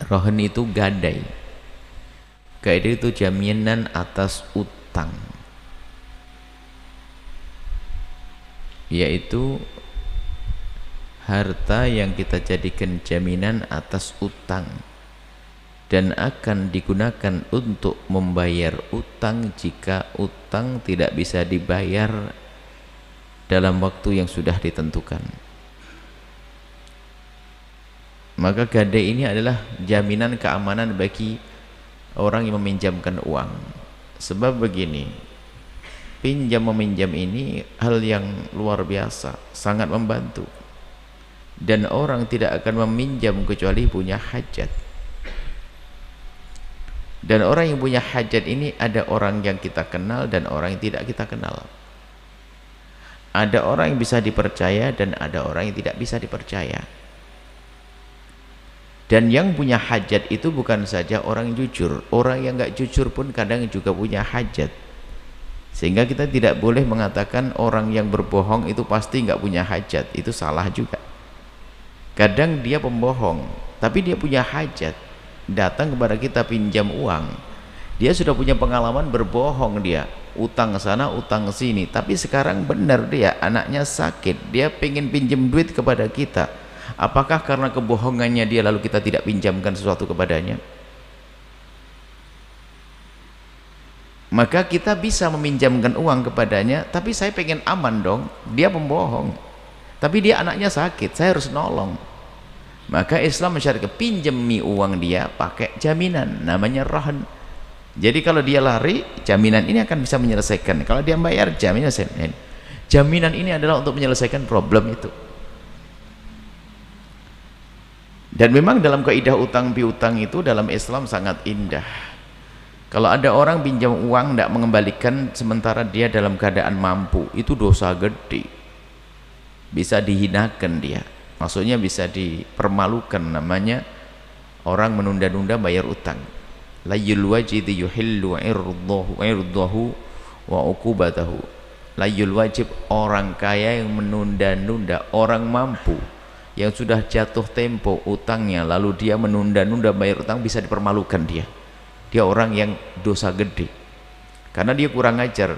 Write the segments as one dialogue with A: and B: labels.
A: Rohen itu gadai. Gadai itu jaminan atas utang, yaitu harta yang kita jadikan jaminan atas utang dan akan digunakan untuk membayar utang jika utang tidak bisa dibayar dalam waktu yang sudah ditentukan. Maka gadai ini adalah jaminan keamanan bagi orang yang meminjamkan uang. Sebab begini, pinjam meminjam ini hal yang luar biasa, sangat membantu, dan orang tidak akan meminjam kecuali punya hajat. Dan orang yang punya hajat ini ada orang yang kita kenal dan orang yang tidak kita kenal. Ada orang yang bisa dipercaya dan ada orang yang tidak bisa dipercaya. Dan yang punya hajat itu bukan saja orang yang jujur, orang yang nggak jujur pun kadang juga punya hajat. Sehingga kita tidak boleh mengatakan orang yang berbohong itu pasti nggak punya hajat, itu salah juga. Kadang dia pembohong, tapi dia punya hajat, datang kepada kita pinjam uang. Dia sudah punya pengalaman berbohong, dia utang ke sana, utang ke sini, tapi sekarang benar dia anaknya sakit, dia pengen pinjam duit kepada kita. Apakah karena kebohongannya dia lalu kita tidak pinjamkan sesuatu kepadanya? Maka kita bisa meminjamkan uang kepadanya, tapi saya pengen aman dong, dia pembohong, tapi dia anaknya sakit, saya harus nolong. Maka Islam mensyariatkan pinjami uang dia pakai jaminan, namanya rahan. Jadi kalau dia lari, jaminan ini akan bisa menyelesaikan. Kalau dia bayar, jaminan ini adalah untuk menyelesaikan problem itu. Dan memang dalam kaidah utang piutang itu dalam Islam sangat indah. Kalau ada orang pinjam uang tidak mengembalikan sementara dia dalam keadaan mampu, itu dosa gede, bisa dihinakan dia, maksudnya bisa dipermalukan. Namanya orang menunda-nunda bayar utang. Layul wajid yuhillu irdahu wa uqubatahu. Layul wajib, orang kaya yang menunda-nunda, orang mampu yang sudah jatuh tempo utangnya lalu dia menunda-nunda bayar utang, bisa dipermalukan dia. Dia orang yang dosa gede karena dia kurang ajar,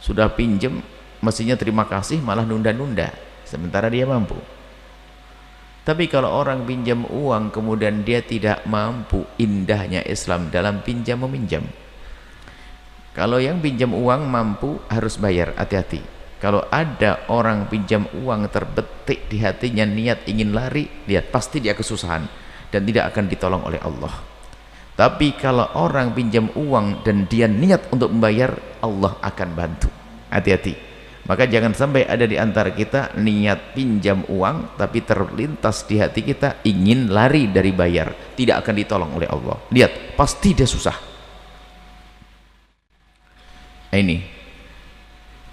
A: sudah pinjem mestinya terima kasih malah nunda-nunda sementara dia mampu. Tapi kalau orang pinjam uang kemudian dia tidak mampu, indahnya Islam dalam pinjam meminjam. Kalau yang pinjam uang mampu harus bayar, hati-hati. Kalau ada orang pinjam uang terbetik di hatinya niat ingin lari, lihat pasti dia kesusahan dan tidak akan ditolong oleh Allah. Tapi kalau orang pinjam uang dan dia niat untuk membayar, Allah akan bantu. Hati-hati. Maka jangan sampai ada di antara kita niat pinjam uang tapi terlintas di hati kita ingin lari dari bayar, tidak akan ditolong oleh Allah. Lihat, pasti dia susah. Ini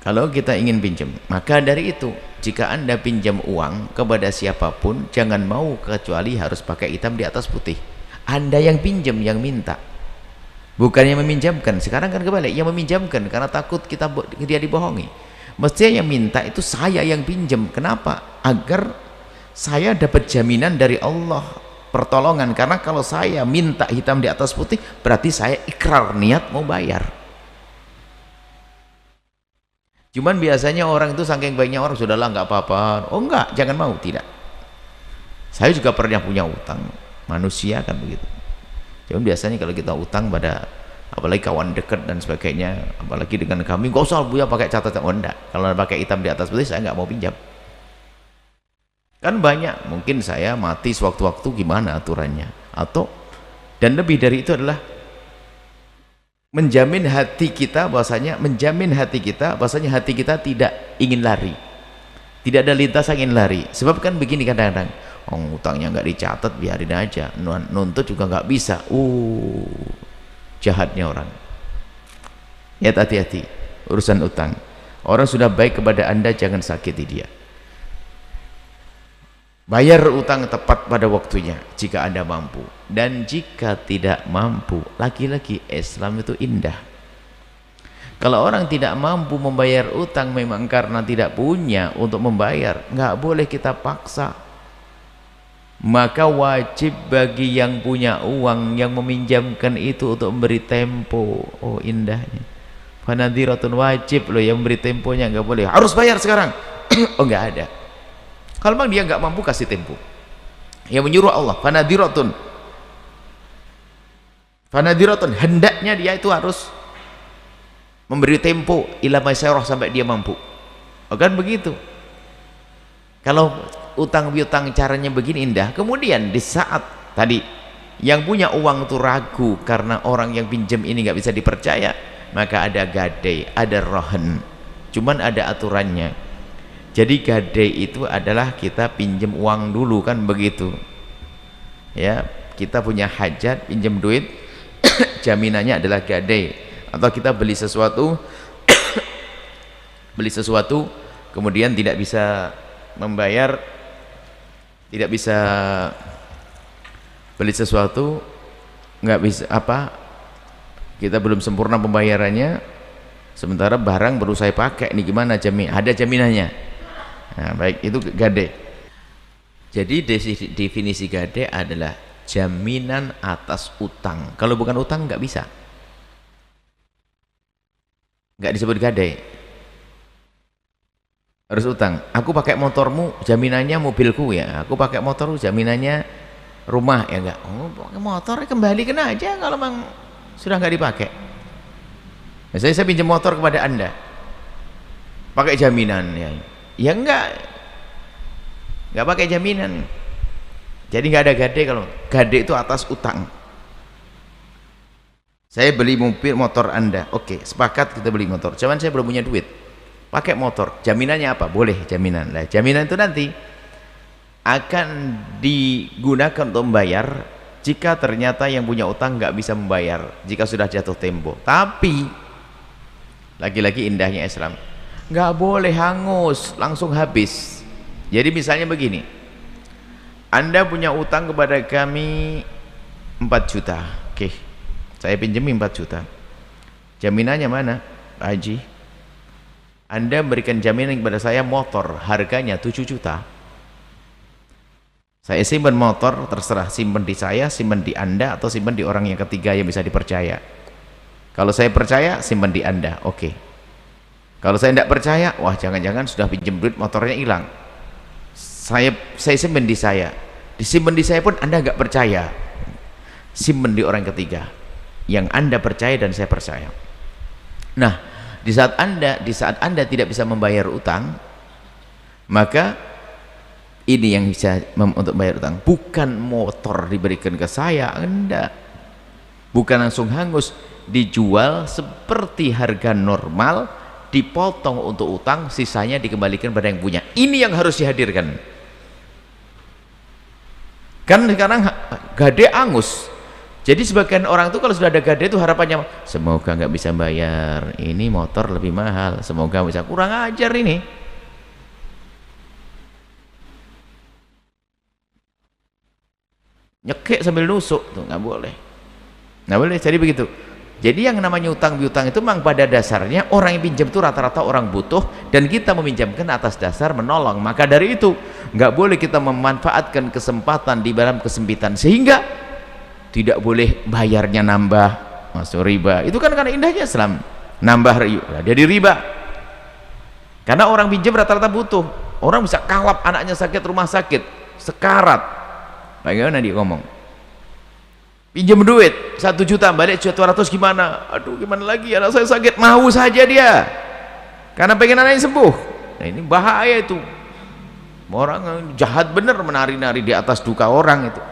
A: kalau kita ingin pinjam, maka dari itu jika Anda pinjam uang kepada siapapun, jangan mau kecuali harus pakai hitam di atas putih. Anda yang pinjam, yang minta, bukan yang meminjamkan. Sekarang kan kebalik, yang meminjamkan karena takut dia dibohongi. Mestinya yang minta itu saya yang pinjam. Kenapa? Agar saya dapat jaminan dari Allah, pertolongan. Karena kalau saya minta hitam di atas putih, berarti saya ikrar niat mau bayar. Cuman biasanya orang itu saking baiknya orang, sudahlah nggak apa-apa. Oh enggak, jangan mau, tidak. Saya juga pernah punya utang, manusia kan begitu. Cuman biasanya kalau kita utang pada apalagi kawan dekat dan sebagainya, apalagi dengan kami, nggak usah punya pakai catatan. Oh enggak, kalau pakai hitam di atas putih saya nggak mau pinjam. Kan banyak, mungkin saya mati sewaktu-waktu, gimana aturannya? Atau dan lebih dari itu adalah menjamin hati kita bahwasanya hati kita tidak ingin lari, tidak ada lintasan ingin lari. Sebab kan begini kadang-kadang, oh utangnya nggak dicatat, biarin aja, nuntut juga nggak bisa. Jahatnya orang. Ya, hati-hati urusan utang. Orang sudah baik kepada Anda, jangan sakiti dia. Bayar utang tepat pada waktunya jika Anda mampu, dan jika tidak mampu, lagi-lagi Islam itu indah. Kalau orang tidak mampu membayar utang memang karena tidak punya untuk membayar, nggak boleh kita paksa. maka wajib bagi yang punya uang yang meminjamkan itu untuk memberi tempo. Oh indahnya, fanadhiratun, wajib loh yang memberi temponya, nggak boleh harus bayar sekarang. Oh nggak ada. Kalau memang dia nggak mampu, kasih tempo. Yang menyuruh Allah fanadhiratun, fanadhiratun, hendaknya dia itu harus memberi tempo ila maisarah, sampai dia mampu. Oh kan begitu. Kalau utang piutang caranya begini indah, kemudian di saat tadi yang punya uang itu ragu karena orang yang pinjam ini nggak bisa dipercaya, maka ada gadai, ada rohan, cuman ada aturannya. Jadi gadai itu adalah kita pinjam uang dulu, kan begitu ya, kita punya hajat pinjam duit, jaminannya adalah gadai. Atau kita beli sesuatu beli sesuatu kemudian tidak bisa membayar, tidak bisa beli sesuatu, nggak bisa apa, kita belum sempurna pembayarannya, sementara barang baru saya pakai, ini gimana ada jaminannya. Nah, baik, itu gade. Jadi definisi gade adalah jaminan atas utang. Kalau bukan utang nggak bisa, nggak disebut gade, harus utang. Aku pakai motormu, jaminannya mobilku ya. Aku pakai motor, jaminannya rumah ya. Enggak, oh pakai motor kembalikan aja kalau memang sudah nggak dipakai. Misalnya saya pinjam motor kepada Anda pakai jaminan ya enggak pakai jaminan. Jadi nggak ada gade. Kalau gade itu atas utang. Saya beli motor Anda, oke, sepakat kita beli motor, cuman saya belum punya duit, pakai motor, jaminannya apa? Boleh jaminan. Nah, jaminan itu nanti akan digunakan untuk membayar jika ternyata yang punya utang nggak bisa membayar, jika sudah jatuh tempo. Tapi lagi-lagi indahnya Islam, nggak boleh hangus langsung habis. Jadi misalnya begini, Anda punya utang kepada kami 4 juta, oke, saya pinjami 4 juta, jaminannya mana Pak Haji? Anda berikan jaminan kepada saya motor harganya 7 juta, saya simpan motor, terserah simpan di saya, simpan di Anda, atau simpan di orang yang ketiga yang bisa dipercaya. Kalau saya percaya, simpan di Anda, oke. Kalau saya tidak percaya, wah jangan-jangan sudah pinjam duit motornya hilang, saya simpan di saya, disimpan di saya pun Anda nggak percaya, simpan di orang ketiga yang Anda percaya dan saya percaya. Nah, di saat Anda tidak bisa membayar utang, maka ini yang bisa untuk bayar utang, bukan motor diberikan ke saya, Anda bukan langsung hangus, dijual seperti harga normal, dipotong untuk utang, sisanya dikembalikan pada yang punya. Ini yang harus dihadirkan. Kan sekarang gade angus. Jadi sebagian orang itu kalau sudah ada gade itu harapannya semoga nggak bisa bayar, ini motor lebih mahal, semoga bisa. Kurang ajar ini. Nyekek sambil nusuk tuh nggak boleh, nggak boleh. Jadi begitu. Jadi yang namanya utang piutang itu memang pada dasarnya orang yang pinjam itu rata-rata orang butuh, dan kita meminjamkan atas dasar menolong. Maka dari itu nggak boleh kita memanfaatkan kesempatan di dalam kesempitan sehingga tidak boleh bayarnya nambah, masuk riba. Itu kan karena indahnya Islam, nambah riba jadi riba. Karena orang pinjam rata-rata butuh, orang bisa kalap, anaknya sakit, rumah sakit, sekarat, bagaimana dia ngomong, pinjam duit 1 juta balik 200, gimana? Aduh gimana lagi, anak saya sakit, mau saja dia karena pengen anaknya sembuh. Nah ini bahaya itu, orang jahat bener menari-nari di atas duka orang itu,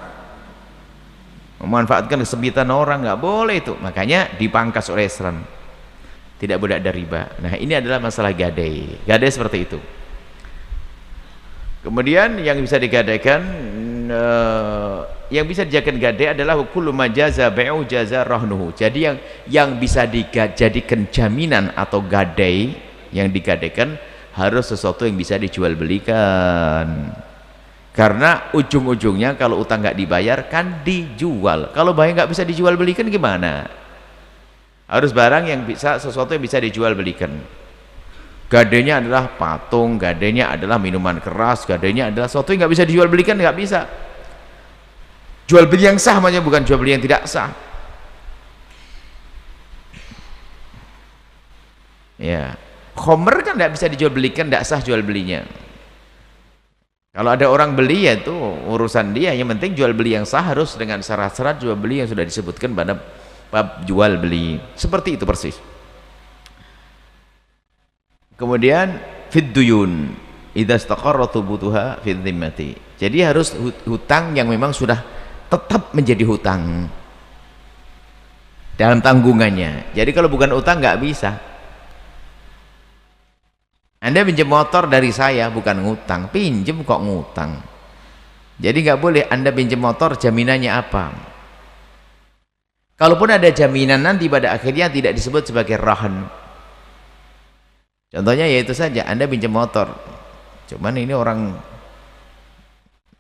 A: memanfaatkan kesempitan orang, nggak boleh itu. Makanya dipangkas oleh Islam, tidak boleh ada riba. Nah ini adalah masalah gadai seperti itu. Kemudian yang bisa digadaikan, yang bisa dijadikan gadai adalah kullu majaza bai'u jaza rahnuhu. Jadi yang bisa dijadikan jaminan atau gadai, yang digadaikan harus sesuatu yang bisa dijual belikan. Karena ujung-ujungnya kalau utang nggak dibayar kan dijual. Kalau bayar nggak bisa dijual belikan gimana? Harus barang yang bisa, sesuatu yang bisa dijual belikan. Gadenya adalah patung, gadenya adalah minuman keras, gadenya adalah sesuatu yang nggak bisa dijual belikan, nggak bisa. jual beli yang sah makanya, bukan jual beli yang tidak sah. Ya, khomer kan tidak bisa dijual belikan, tidak sah jual belinya. Kalau ada orang beli ya itu urusan dia, yang penting jual beli yang sah harus dengan syarat-syarat jual beli yang sudah disebutkan pada bab jual beli, seperti itu persis. Kemudian fid duyun idza istaqarra thubutuha fi dhimmati, jadi harus hutang yang memang sudah tetap menjadi hutang dalam tanggungannya. Jadi kalau bukan hutang nggak bisa. Anda pinjam motor dari saya bukan ngutang, pinjam kok ngutang. Jadi nggak boleh Anda pinjam motor, jaminannya apa? Kalaupun ada jaminan, nanti pada akhirnya tidak disebut sebagai rahan. Contohnya yaitu saja Anda pinjam motor, cuman ini orang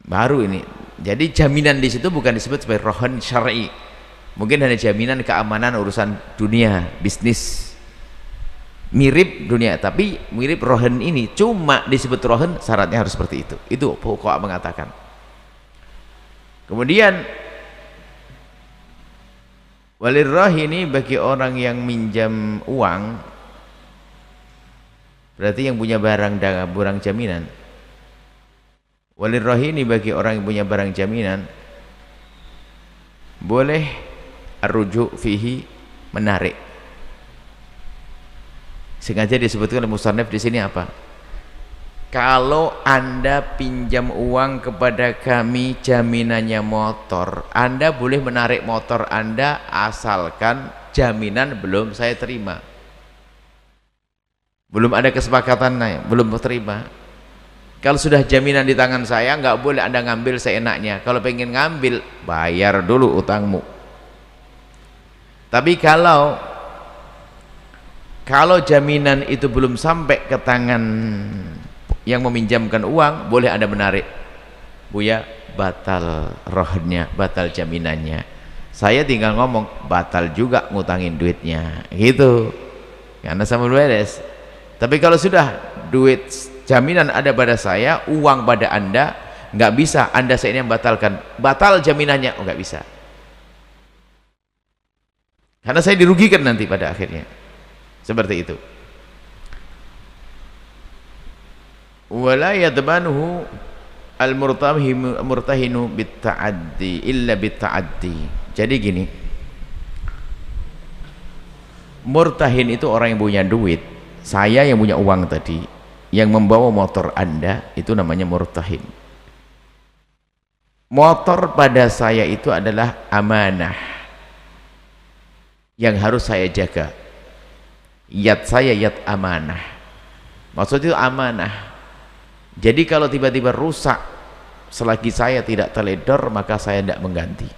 A: baru ini, jadi jaminan di situ bukan disebut sebagai rahan syar'i. Mungkin hanya jaminan keamanan urusan dunia, bisnis, mirip dunia, tapi mirip rohan ini cuma disebut rohan, syaratnya harus seperti itu pokok mengatakan. Kemudian walirrahini, bagi orang yang minjam uang, berarti yang punya barang jaminan. Walirrahini, bagi orang yang punya barang jaminan, boleh arruju fihi, menarik. Sengaja disebutkan oleh musannif di sini apa? Kalau Anda pinjam uang kepada kami, jaminannya motor, Anda boleh menarik motor Anda asalkan jaminan belum saya terima. Belum ada kesepakatan, belum terima. Kalau sudah jaminan di tangan saya, nggak boleh Anda ngambil seenaknya. Kalau pengen ngambil, bayar dulu utangmu. Tapi kalau jaminan itu belum sampai ke tangan yang meminjamkan uang, boleh Anda menarik. Buya, batal rohnya, batal jaminannya. Saya tinggal ngomong, batal juga ngutangin duitnya, gitu. Karena sama beres. Tapi kalau sudah duit jaminan ada pada saya, uang pada Anda, nggak bisa Anda yang batalkan, batal jaminannya, nggak bisa. Karena saya dirugikan nanti pada akhirnya. Seperti itu. Wala yadmanuhu al-murtahinu bitta'addi illa bitta'addi. Jadi gini, murtahin itu orang yang punya duit. Saya yang punya uang tadi, yang membawa motor Anda, itu namanya murtahin. Motor pada saya itu adalah amanah yang harus saya jaga. Yat saya yat amanah, maksud itu amanah. Jadi kalau tiba-tiba rusak, selagi saya tidak teledor, maka saya tidak mengganti,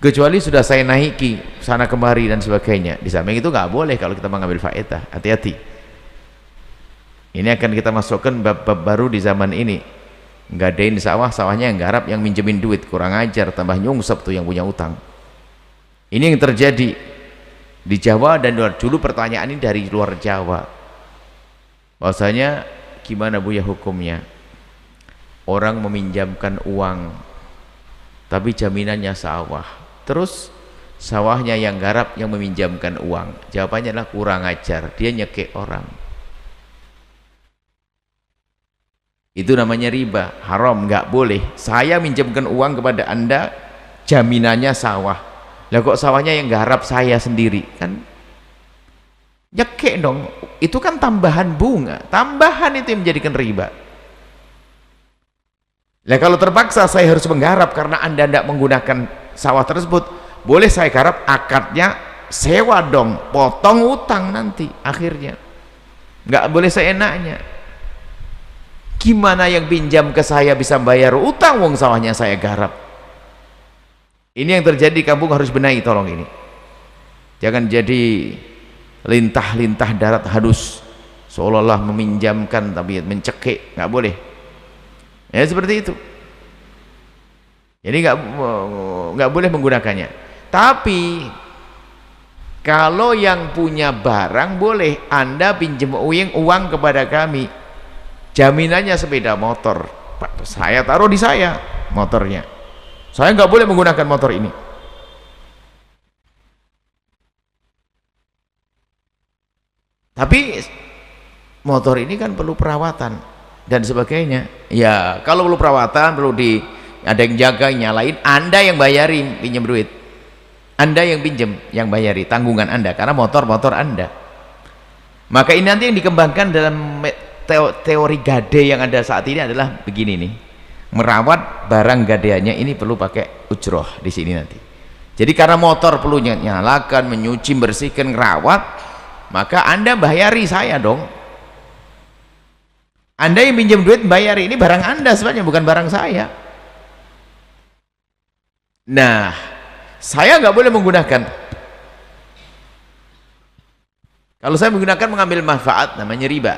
A: kecuali sudah saya naiki sana kemari dan sebagainya. Di samping itu nggak boleh kalau kita mengambil faedah, hati-hati. Ini akan kita masukkan bab-bab baru di zaman ini. Ngadain sawah, sawahnya yang garap, yang minjemin duit, kurang ajar, tambah nyungsep tuh yang punya utang. Ini yang terjadi di Jawa dan luar. Dulu pertanyaan ini dari luar Jawa, bahwasanya gimana Buya hukumnya orang meminjamkan uang tapi jaminannya sawah, terus sawahnya yang garap yang meminjamkan uang. Jawabannya adalah kurang ajar, dia nyekek orang. Itu namanya riba, haram, nggak boleh. Saya minjamkan uang kepada Anda, jaminannya sawah, lah kok sawahnya yang garap saya sendiri, kan nyekek dong. Itu kan tambahan bunga, tambahan itu yang menjadikan riba. Lah kalau terpaksa saya harus menggarap karena Anda tidak menggunakan sawah tersebut, boleh saya garap, akadnya sewa dong, potong utang nanti akhirnya. Nggak boleh seenaknya. Gimana yang pinjam ke saya bisa bayar utang wong sawahnya saya garap? Ini yang terjadi di kampung, harus benahi tolong ini. Jangan jadi lintah-lintah darat halus, seolah-olah meminjamkan tapi mencekik, nggak boleh. Ya seperti itu. Jadi nggak boleh menggunakannya. Tapi kalau yang punya barang, boleh Anda pinjam uang kepada kami, jaminannya sepeda motor, saya taruh di saya, motornya, saya nggak boleh menggunakan motor ini. Tapi motor ini kan perlu perawatan dan sebagainya. Ya kalau perlu perawatan, perlu ada yang jaga, nyalain, Anda yang bayari pinjam duit, Anda yang pinjam, yang bayari, tanggungan Anda, karena motor Anda. Maka ini nanti yang dikembangkan dalam teori gade yang ada saat ini adalah begini nih, merawat barang gadeannya ini perlu pakai ujroh di sini nanti. Jadi karena motor perlu nyalakan, menyuci, bersihkan, ngerawat, maka Anda bayari saya dong. Anda yang pinjam duit bayari, ini barang Anda sebenarnya, bukan barang saya. Nah, saya nggak boleh menggunakan. Kalau saya menggunakan mengambil manfaat, namanya riba.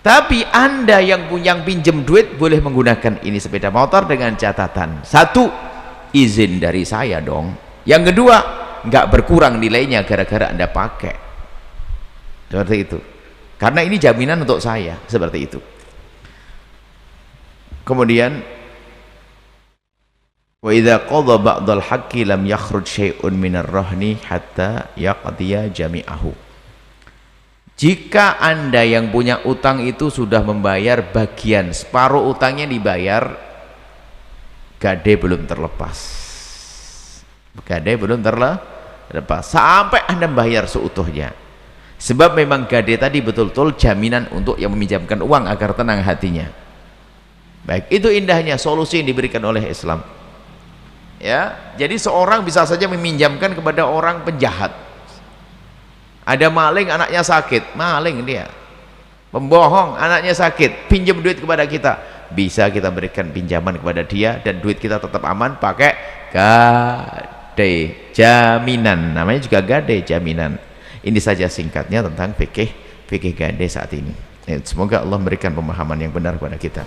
A: Tapi Anda yang pinjam duit boleh menggunakan ini sepeda motor dengan catatan, satu, izin dari saya dong. Yang kedua, nggak berkurang nilainya gara-gara Anda pakai. Seperti itu. Karena ini jaminan untuk saya, seperti itu. Kemudian, wa idza qadha ba'dal haqqi lam yakhruj syai'un minar rahni hatta yaqdiya jami'ahu. Jika Anda yang punya utang itu sudah membayar bagian, separuh utangnya dibayar, gade belum terlepas. Gade belum terlepas sampai Anda membayar seutuhnya. Sebab memang gade tadi betul-betul jaminan untuk yang meminjamkan uang agar tenang hatinya. Baik, itu indahnya solusi yang diberikan oleh Islam. Ya, jadi seorang bisa saja meminjamkan kepada orang penjahat. Ada maling, anaknya sakit, maling dia, pembohong, anaknya sakit, pinjam duit kepada kita, bisa kita berikan pinjaman kepada dia dan duit kita tetap aman pakai gade jaminan, namanya juga gade jaminan. Ini saja singkatnya tentang fikih gade saat ini. Semoga Allah memberikan pemahaman yang benar kepada kita.